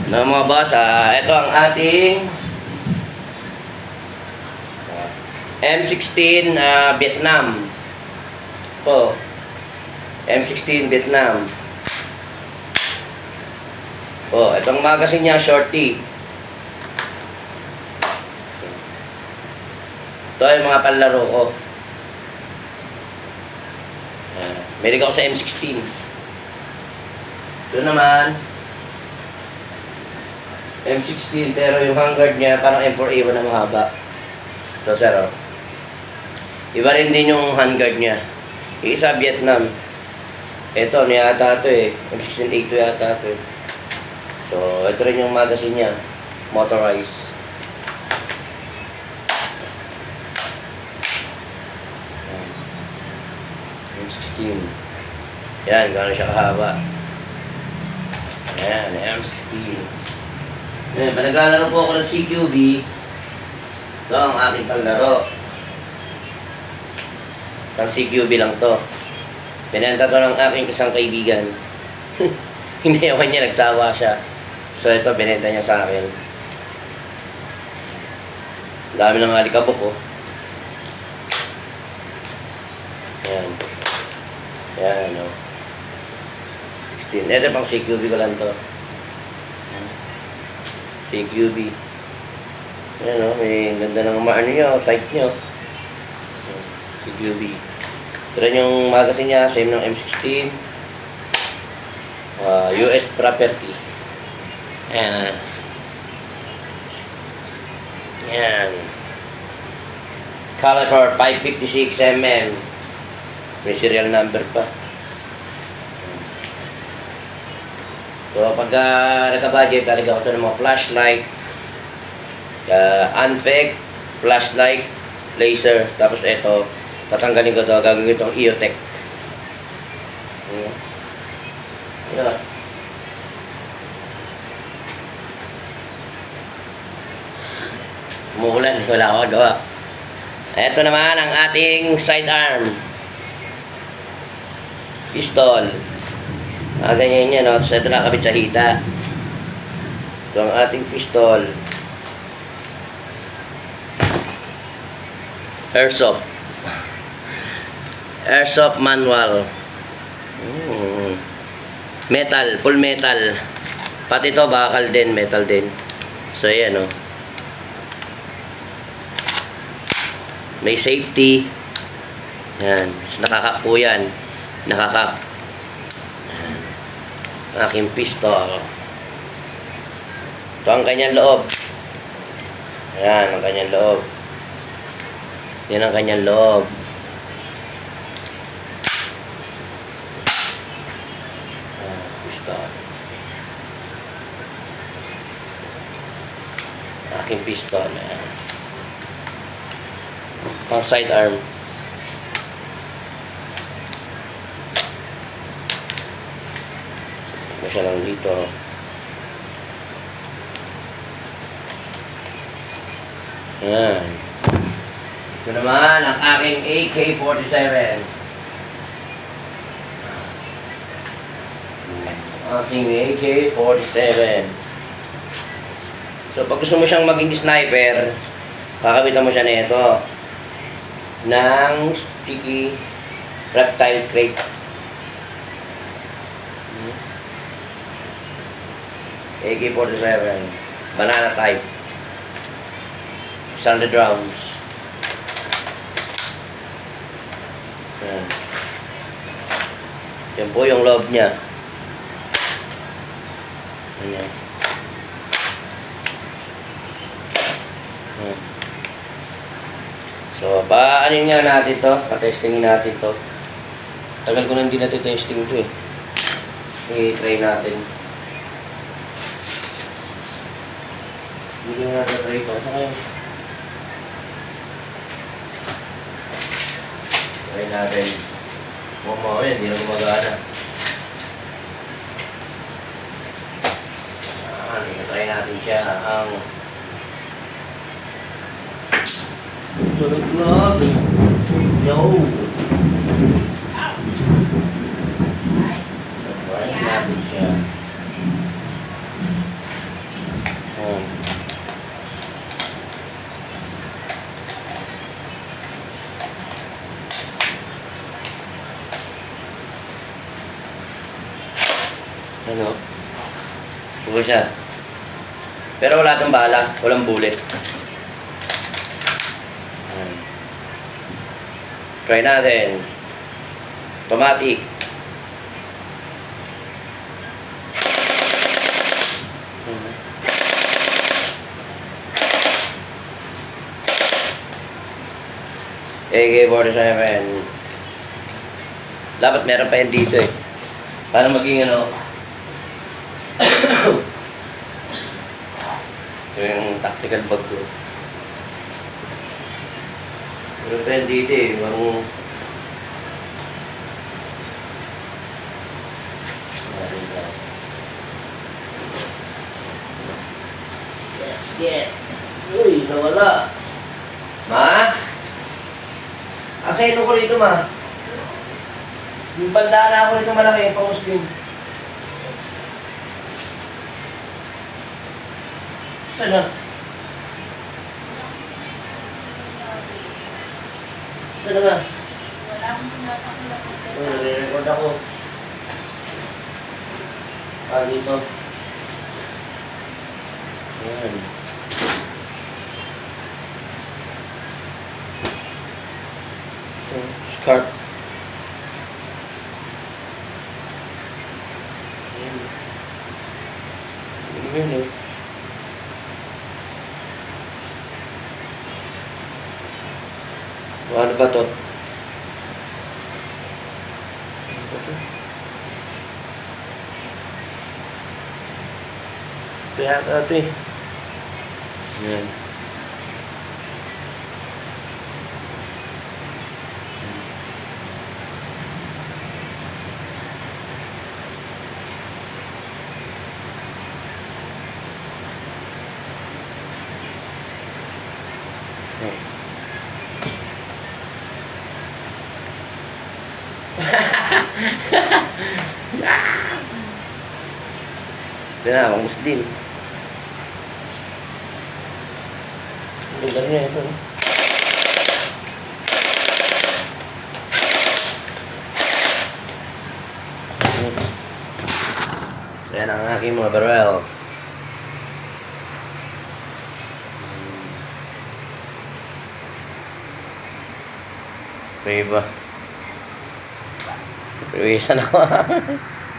No, mga boss, ito ang ating M16 Vietnam. Po. M16 Vietnam. Po, itong magazine niya shorty. Ito ay mga panlaro ko. Meron ako sa M16. Ito naman M16 pero yung handguard niya parang M4A1 na mahaba. Ito sir, oh. Iba rin din yung handguard niya. Yung isa Vietnam. Ito, ano yata ito eh. M16A2 yata ito eh. So, ito rin yung magazine niya. Motorized. M16. Yan, gano'n siya kahaba. Ayan, M16. Ayan, pag naglalaro po ako ng CQB, ito ang aking panlaro. Pang CQB lang to. Pinenta to ng aking isang kaibigan. Hinayawan niya, nagsawa siya. So ito, binenta niya sa akin. Dami ng alikabok ko. Ayan. Ayan, ano. 16. Ito pang CQB ko lang to. CQB. Ayan, o. May ganda ng ano nyo, site nyo. CQB. Ito rin yung magazine niya, same ng M16. US property. Ayan. Ayan. Caliber 556mm. May serial number pa. So, pagka nagka-budget, talaga ako ito ng mga flashlight, unfake, flashlight, laser, tapos ito, tatanggalin ko ito, gagawin itong EOTech. Yes. Umuulan, wala ako gawa. Ito naman ang ating sidearm. Pistol. Ganyan yan, no? Tapos ito nakakabit sa hita. Ito ang ating pistol. Airsoft. Airsoft manual. Metal, full metal. Pati ito bakal din, metal din. So ayan, no? May safety. Yan. Nakakak po yan. Nakakak. Aking pistol. Ito ang kanyang loob. Ayan, ang kanyang loob. Yan ang kanyang loob. Pistol. Aking pistol. Ayan. Pang sidearm. Siya lang dito. Ayan. Ito naman ang aking AK-47. Aking AK-47. So pag gusto mo siyang maging sniper, kakabitan mo siya nito ng sticky reptile crate. AK-47 banana type 600 rounds. Yan po yung loob niya. Ayan. So paanin nga natin to, patestingin natin to. Tagal ko na hindi natin testing to eh. I-try natin. Hindi nga na-try ko. Saan kayo? Try natin. Mama, hindi na gumagana. Try natin siya. Ang tulog-log. Yo! Try natin siya. Ano? Buo siya. Pero wala itong bala. Walang bullet. Ayan. Try natin. Automatic. AK-47. Dapat meron pa yan dito eh. Para maging ano. Ito yung tactical bag ko. Meron pa yan dito eh. Parang... Let's get. Uy, nawala. Ma? Asayno ko rito, ma. Yung banda na ako rito malaki, pang-Muslim. Saan na? Saan na nga? Nare-record ako. Dito. Ayan. Scarf. Ayan o. Ano ba to? Ano ba to? Ito yata ito eh. Ayan. Ito na, mga Muslim. Ang ganda niya ito. No? Yan ang aking mga barrel. May iba. Iwisan ako.